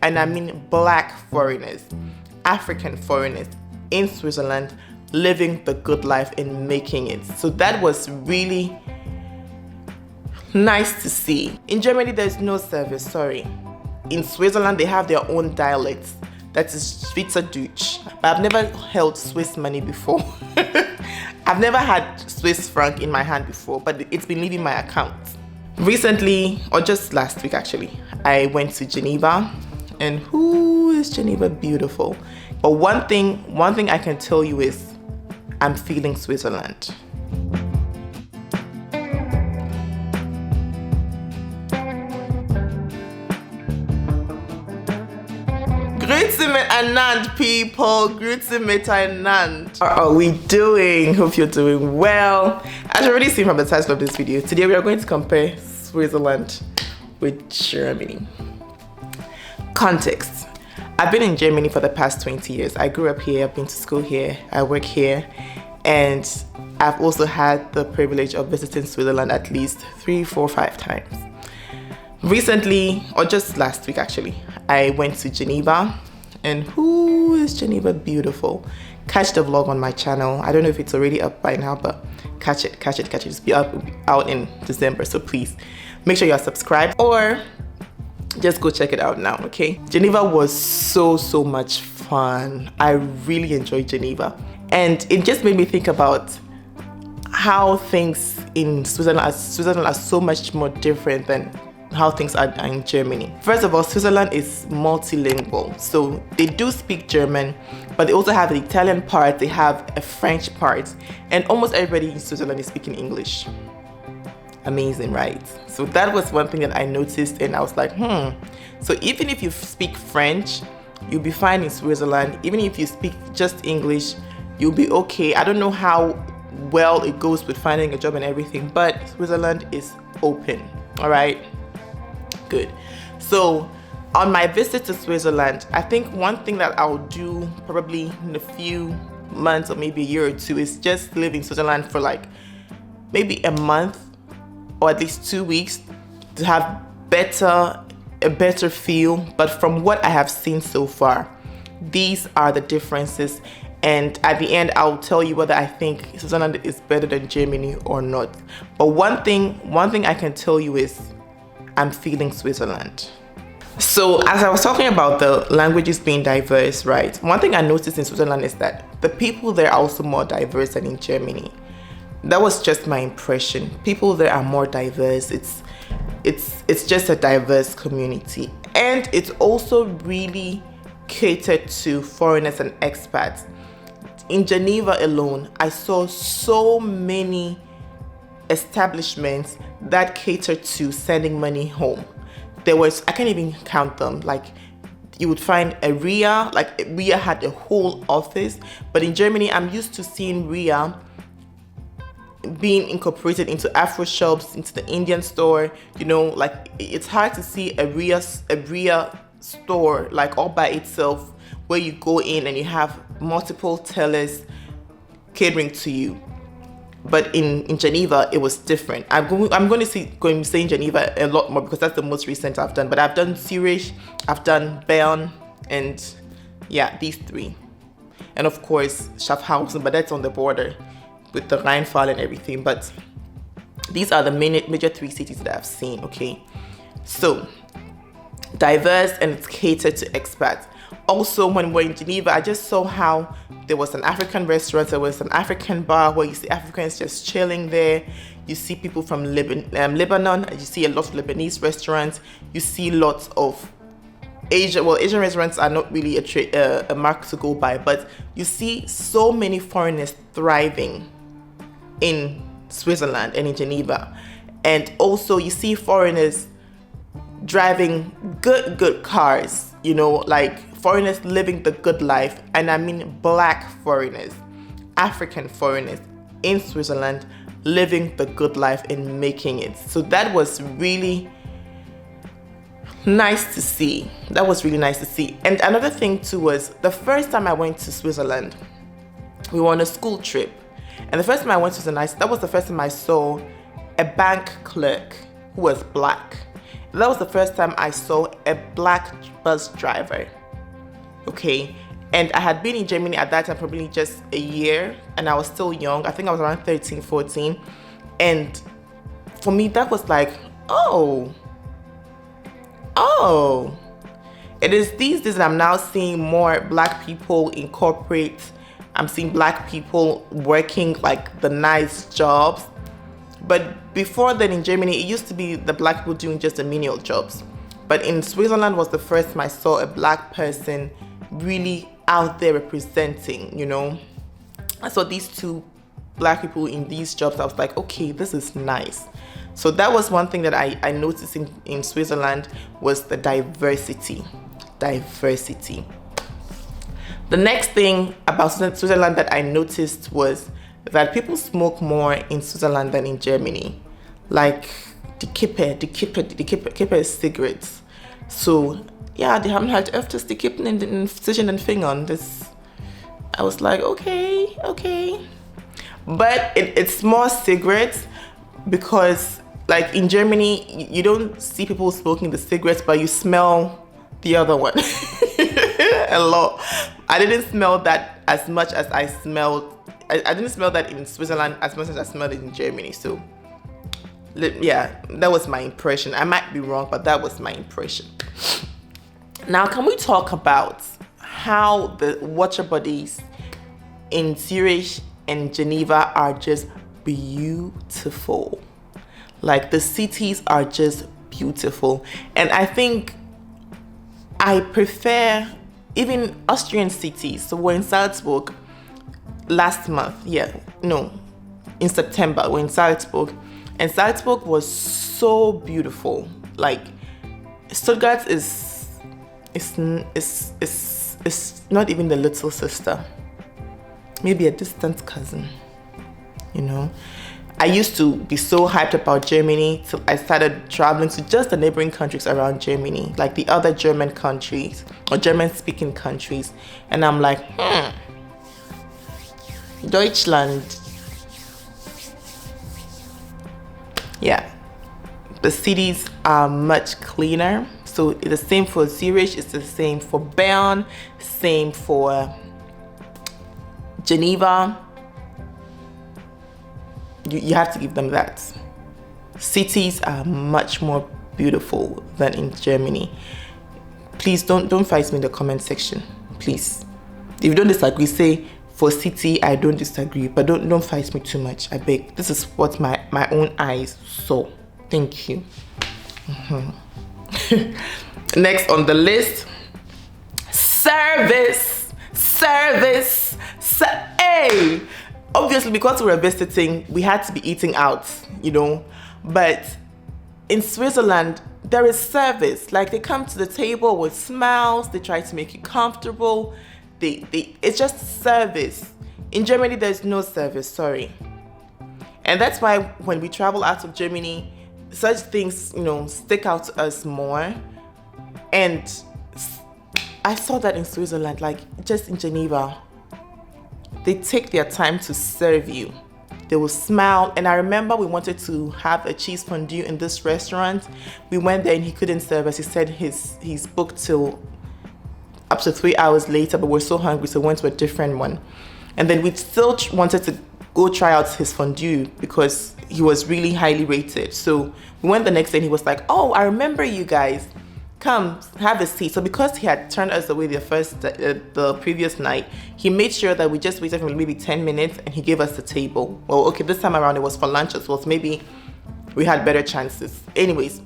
and I mean black foreigners, African foreigners in Switzerland, living the good life and making it. So that was really nice to see. In Germany, there's no service, sorry. In Switzerland, they have their own dialects. That is Schweizerdeutsch. But I've never held Swiss money before. I've never had Swiss franc in my hand before, but it's been leaving my account. Recently, or just last week actually, I went to Geneva, and who is Geneva beautiful? But one thing I can tell you is I'm feeling Switzerland. Grüezi miteinander, people. Grüezi miteinander. How are we doing? Hope you're doing well. As you've already seen from the title of this video, today we are going to compare Switzerland with Germany. Context. I've been in Germany for the past 20 years. I grew up here, I've been to school here, I work here, and I've also had the privilege of visiting Switzerland at least 3, 4, 5 times. Recently, or just last week actually, I went to Geneva, and who is Geneva beautiful? Catch the vlog on my channel. I don't know if it's already up by now, but catch it. It's be out in December, so please make sure you're subscribed or just go check it out now, okay? Geneva was so much fun. I really enjoyed Geneva, and it just made me think about how things in Switzerland are so much more different than how things are in Germany. First of all, Switzerland is multilingual, so they do speak German, but they also have the Italian part, they have a French part, and almost everybody in Switzerland is speaking English. Amazing, right? So that was one thing that I noticed, and I was like, so even if you speak French, you'll be fine in Switzerland. Even if you speak just English, you'll be okay. I don't know how well it goes with finding a job and everything, but Switzerland is open. All right, good. So on my visit to Switzerland, I think one thing that I'll do probably in a few months or maybe a year or two is just live in Switzerland for like maybe a month or at least 2 weeks to have a better feel. But from what I have seen so far, these are the differences, and at the end I'll tell you whether I think Switzerland is better than Germany or not. But one thing I can tell you is I'm feeling Switzerland. So as I was talking about the languages being diverse, right? One thing I noticed in Switzerland is that the people there are also more diverse than in Germany. That was just my impression. People there are more diverse. It's just a diverse community, and it's also really catered to foreigners and expats. In Geneva alone, I saw so many establishments that cater to sending money home. I can't even count them. Like, you would find a RIA, like RIA had a whole office, but in Germany, I'm used to seeing RIA being incorporated into Afro shops, into the Indian store, you know, like it's hard to see a RIA store like all by itself where you go in and you have multiple tellers catering to you. But in Geneva, it was different. I'm going to say in Geneva a lot more because that's the most recent I've done. But I've done Zurich, I've done Bern, and yeah, these 3. And of course, Schaffhausen, but that's on the border with the Rheinfall and everything. But these are the major 3 cities that I've seen, okay? So, diverse, and it's catered to expats. Also, when we're in Geneva, I just saw how there was an African restaurant, there was an African bar where you see Africans just chilling there. You see people from Lebanon, you see a lot of Lebanese restaurants. You see lots of Asian restaurants are not really a mark to go by, but you see so many foreigners thriving in Switzerland and in Geneva. And also you see foreigners driving good cars, you know, like foreigners living the good life, and I mean black foreigners, African foreigners in Switzerland living the good life and making it. So that was really nice to see. And another thing too was the first time I went to Switzerland, we were on a school trip, and the first time I went to that was the first time I saw a bank clerk who was black. That was the first time I saw a black bus driver. Okay, and I had been in Germany at that time probably just a year, and I was still young. I think I was around 13, 14. And for me, that was like, oh, it is these days that I'm now seeing more black people in corporate. I'm seeing black people working like the nice jobs. But before then in Germany, it used to be the black people doing just the menial jobs. But in Switzerland was the first time I saw a black person really out there representing, you know. I saw these two black people in these jobs. I was like, okay, this is nice. So that was one thing that I noticed in Switzerland was the diversity. The next thing about Switzerland that I noticed was that people smoke more in Switzerland than in Germany. Like the Kippe cigarettes. So yeah, die haben halt öfters die Kippen zwischen den Fingern. I was like, okay. But it's more cigarettes because like in Germany, you don't see people smoking the cigarettes, but you smell the other one a lot. I didn't smell that as much as I smelled. I didn't smell that in Switzerland as much as I smelled it in Germany. So yeah, that was my impression. I might be wrong, but that was my impression. Now, can we talk about how the water bodies in Zurich and Geneva are just beautiful? Like the cities are just beautiful. And I think I prefer even Austrian cities. So we're in Salzburg last month. In September, we're in Salzburg. And Salzburg was so beautiful. Like Stuttgart is not even the little sister. Maybe a distant cousin, you know. I used to be so hyped about Germany till I started traveling to just the neighboring countries around Germany, like the other German countries or German-speaking countries. And I'm like, Deutschland. Yeah, the cities are much cleaner. So it's the same for Zurich, it's the same for Bern, same for Geneva. You have to give them that. Cities are much more beautiful than in Germany. Please don't fight me in the comment section. Please. If you don't disagree, say for city I don't disagree, but don't fight me too much. I beg. This is what my own eyes saw. Thank you. Next on the list, service. Hey! Obviously, because we were visiting, we had to be eating out, you know. But in Switzerland, there is service. Like they come to the table with smiles. They try to make you comfortable. It's just service. In Germany, there's no service. Sorry. And that's why when we travel out of Germany, such things, you know, stick out to us more. And I saw that in Switzerland, like just in Geneva. They take their time to serve you. They will smile. And I remember we wanted to have a cheese fondue in this restaurant. We went there and he couldn't serve us. He said he's booked till up to 3 hours later, but we're so hungry, so we went to a different one. And then we still wanted to go try out his fondue because he was really highly rated. So we went the next day and he was like, oh, I remember you guys. Come, have a seat. So because he had turned us away the previous night, he made sure that we just waited for maybe 10 minutes and he gave us the table. Well, okay, this time around it was for lunch as well, so maybe we had better chances. Anyways,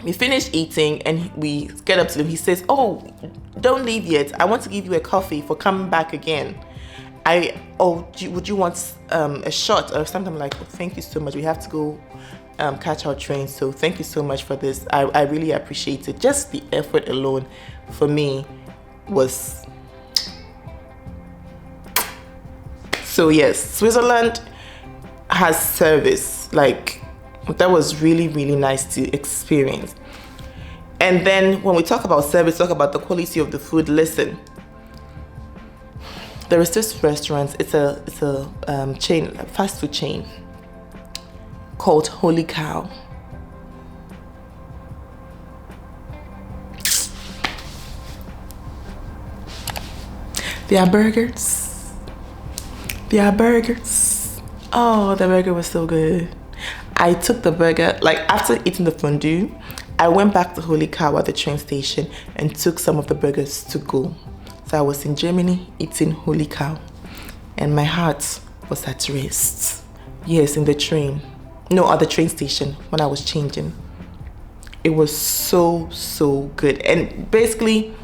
we finished eating and we get up to him. He says, oh, don't leave yet. I want to give you a coffee for coming back again. Would you want a shot or something? Like, oh, thank you so much. We have to go catch our train, so thank you so much for this. I really appreciate it. Just the effort alone for me was so. Yes, Switzerland has service. Like that was really nice to experience. And then when we talk about service, talk about the quality of the food. Listen, there is this restaurant. It's a chain, a fast food chain called Holy Cow. Their burgers. Their burgers. Oh, the burger was so good. I took the burger, like after eating the fondue, I went back to Holy Cow at the train station and took some of the burgers to go. So I was in Germany eating Holy Cow and my heart was at rest. Yes, in the train. No, at the train station when I was changing. It was so good. And basically,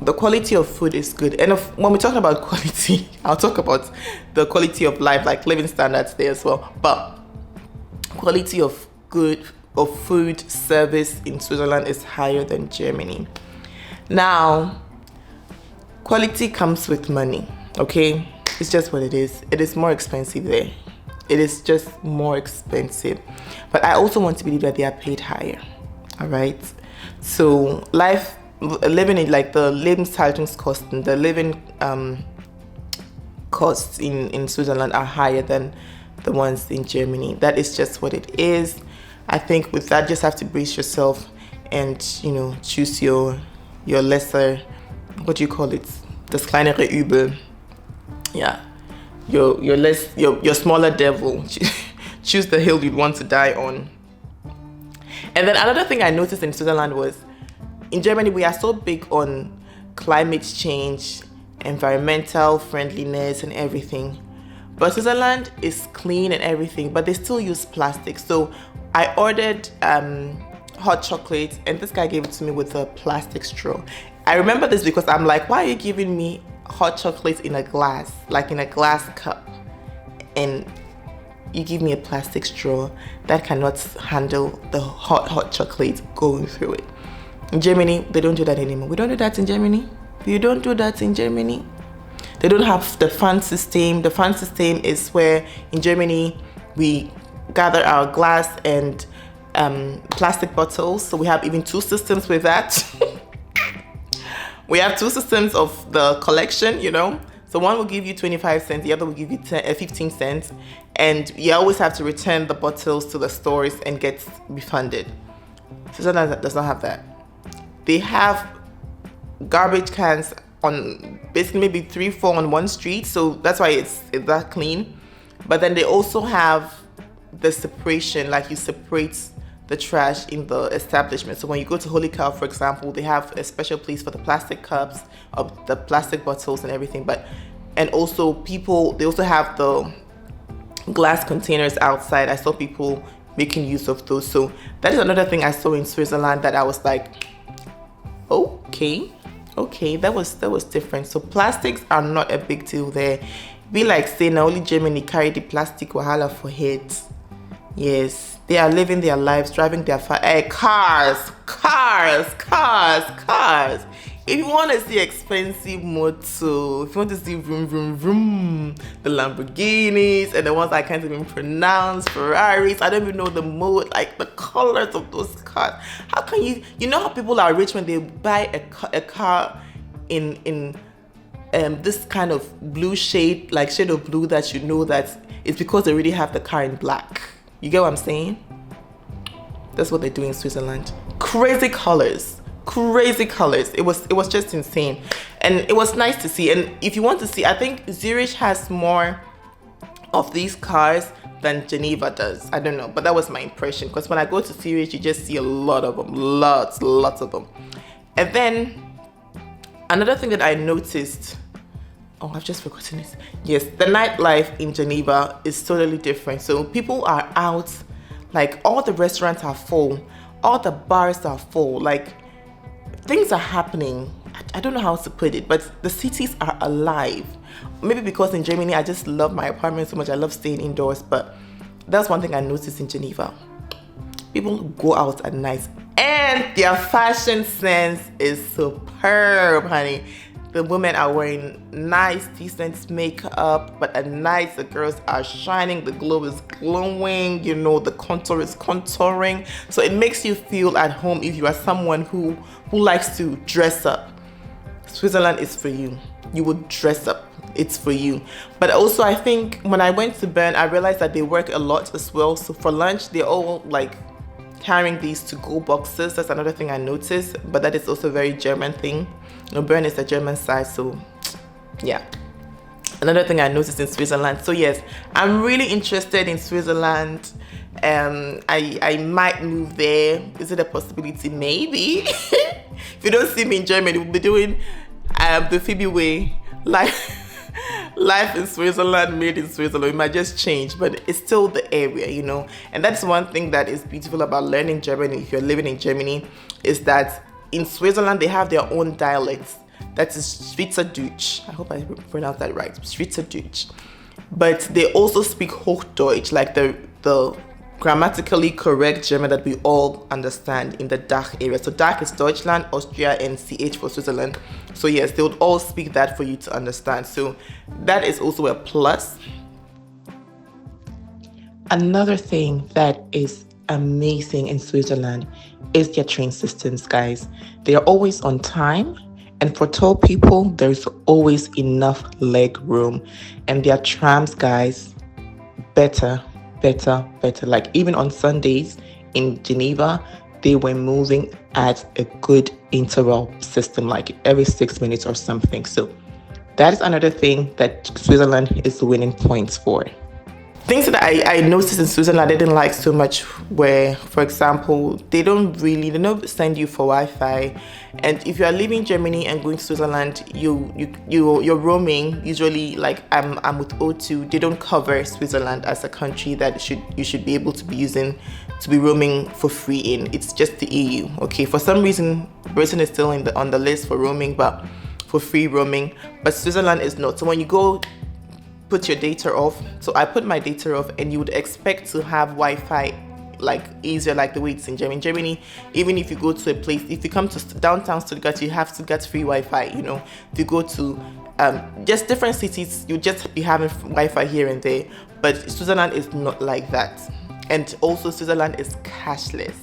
the quality of food is good. And when we're talking about quality, I'll talk about the quality of life, like living standards there as well. But quality of food service in Switzerland is higher than Germany. Now, quality comes with money, okay? It's just what it is. It is more expensive there. It is just more expensive. But I also want to believe that they are paid higher, all right? So living in like the Lebenshaltungskosten, the living costs in Switzerland are higher than the ones in Germany. That is just what it is. I think with that, just have to brace yourself and, choose your lesser, what do you call it? Das kleinere Übel. Yeah. Your smaller devil. Choose the hill you'd want to die on. And then another thing I noticed in Switzerland was, in Germany, we are so big on climate change, environmental friendliness and everything. But Switzerland is clean and everything, but they still use plastic. So I ordered hot chocolate and this guy gave it to me with a plastic straw. I remember this because I'm like, why are you giving me hot chocolate in a glass, like in a glass cup? And you give me a plastic straw that cannot handle the hot chocolate going through it. In Germany, they don't do that anymore. We don't do that in Germany. You don't do that in Germany. They don't have the fan system. The fan system is where in Germany we gather our glass and plastic bottles. So we have even two systems with that. We have two systems of the collection, So one will give you 25 cents, the other will give you 15 cents. And you always have to return the bottles to the stores and get refunded. Switzerland does not have that. They have garbage cans on basically maybe 3-4 on one street, so that's why it's that clean. But then they also have the separation, like you separate the trash in the establishment. So when you go to Holy Cow, for example, they have a special place for the plastic cups, of the plastic bottles and everything. And also they also have the glass containers outside. I saw people making use of those. So that is another thing I saw in Switzerland that I was like, okay, that was different. So plastics are not a big deal there. Be like saying only Germany carry the plastic wahala for heads. Yes, they are living their lives, driving their cars. If you want to see expensive motor, if you want to see vroom vroom vroom, the Lamborghinis and the ones I can't even pronounce, Ferraris, I don't even know the mode, like the colors of those cars. How can you know how people are rich when they buy a car in this kind of blue shade, like shade of blue that you know that it's because they already have the car in black. You get what I'm saying? That's what they do in Switzerland. Crazy colors. It was just insane, and it was nice to see. And if you want to see, I think Zurich has more of these cars than Geneva does. I don't know, but that was my impression, because when I go to Zurich, you just see a lot of them, lots of them. And then another thing that I noticed, I've just forgotten it. Yes, the nightlife in Geneva is totally different. So people are out, like all the restaurants are full, all the bars are full, like things are happening. I don't know how to put it, but the cities are alive. Maybe because in Germany, I just love my apartment so much. I love staying indoors, but that's one thing I noticed in Geneva. People go out at night and their fashion sense is superb, honey. The women are wearing nice, decent makeup, but at night the girls are shining, the glow is glowing, the contour is contouring. So it makes you feel at home if you are someone who likes to dress up. Switzerland is for you. You would dress up. It's for you. But also I think when I went to Bern, I realized that they work a lot as well. So for lunch, they're all like carrying these to-go boxes. That's another thing I noticed, but that is also a very German thing. Bern is a German side, so Yeah. Another thing I noticed in Switzerland. So yes, I'm really interested in Switzerland. I might move there. Is it a possibility? Maybe. If you don't see me in Germany, we'll be doing the Phoebe way, life in Switzerland, made in Switzerland. It might just change, but it's still the area, you know. And that's one thing that is beautiful about learning German if you're living in Germany, is that in Switzerland they have their own dialects. That is Schweizerdeutsch. I hope I pronounced that right. Schweizerdeutsch. But they also speak Hochdeutsch, like the grammatically correct German that we all understand in the DACH area. So DACH is Deutschland, Austria, and CH for Switzerland. So yes, they would all speak that for you to understand. So that is also a plus. Another thing that is amazing in Switzerland is their train systems, guys. They are always on time. And for tall people, there's always enough leg room. And their trams, guys, better. Like even on Sundays in Geneva, they were moving at a good interval system, like every 6 minutes or something. So that is another thing that Switzerland is winning points for. Things that I noticed in Switzerland I didn't like so much were, for example, they don't send you for Wi-Fi, and if you are leaving Germany and going to Switzerland, you're roaming. Usually, like I'm with O2, they don't cover Switzerland as a country that you should be able to be using to be roaming for free in. It's just the EU. Okay, for some reason, Britain is still on the list for roaming, but for free roaming. But Switzerland is not. So when you go, put your data off. So I put my data off, and you would expect to have Wi-Fi like easier, like the way it's in Germany. In Germany, even if you go to a place, if you come to downtown Stuttgart, you have to get free Wi-Fi. You know, if you go to just different cities, you just be having Wi-Fi here and there. But Switzerland is not like that. And also Switzerland is cashless.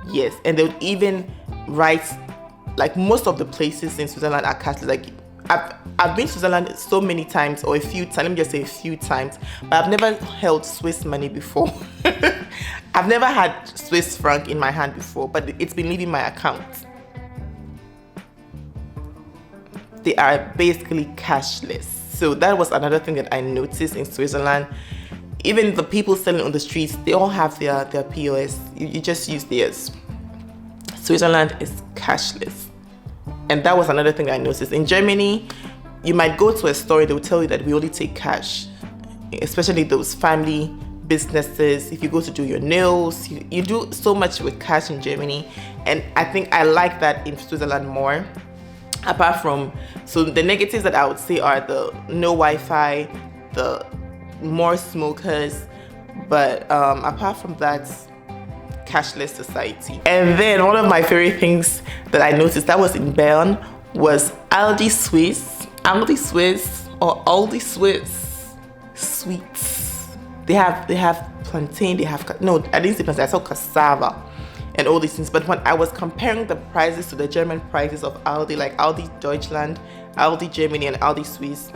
Yes, and they would even write, like most of the places in Switzerland are cashless. Like I've been to Switzerland so many times, or a few times, let me just say a few times, but I've never held Swiss money before. I've never had Swiss franc in my hand before, but it's been leaving my account. They are basically cashless. So that was another thing that I noticed in Switzerland. Even the people selling on the streets, they all have their POS. You just use theirs. Switzerland is cashless. And that was another thing I noticed. In Germany, you might go to a store, they will tell you that we only take cash, especially those family businesses. If you go to do your nails, you do so much with cash in Germany. And I think I like that in Switzerland more. Apart from, so the negatives that I would say are the no Wi-Fi, the more smokers, but apart from that, cashless society. And then one of my favorite things that I noticed that was in Bern was Aldi Swiss or Aldi Swiss sweets. They have plantain, I didn't say plantain, I saw cassava and all these things. But when I was comparing the prices to the German prices of Aldi, like Aldi Deutschland, Aldi Germany, and Aldi Swiss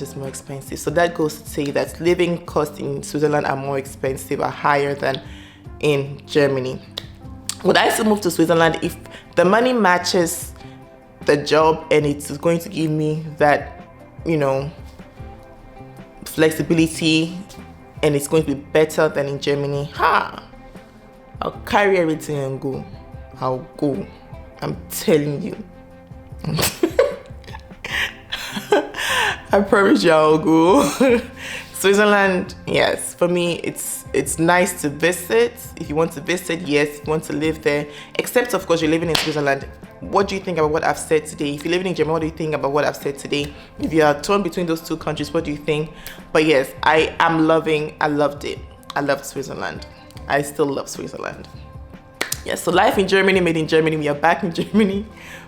is more expensive. So that goes to say that living costs in Switzerland are more expensive, are higher than in Germany. Would I still move to Switzerland if the money matches the job and it's going to give me that, flexibility, and it's going to be better than in Germany? I'll carry everything and go. I'll go. I'm telling you. I promise you I'll go. Switzerland, yes, for me it's nice to visit. If you want to visit, yes. If you want to live there, except of course you're living in Switzerland, what do you think about what I've said today? If you're living in Germany, what do you think about what I've said today? If you are torn between those two countries, what do you think? But yes, I loved it. I loved Switzerland. I still love Switzerland. Yes, so life in Germany, made in Germany. We are back in Germany.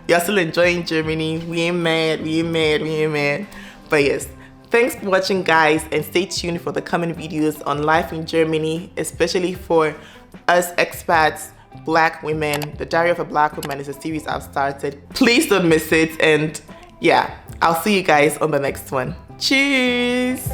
We are still enjoying Germany. We ain't mad. But yes, thanks for watching, guys, and stay tuned for the coming videos on life in Germany, especially for us expats, Black women. The Diary of a Black Woman is a series I've started. Please don't miss it, and yeah, I'll see you guys on the next one. Cheers!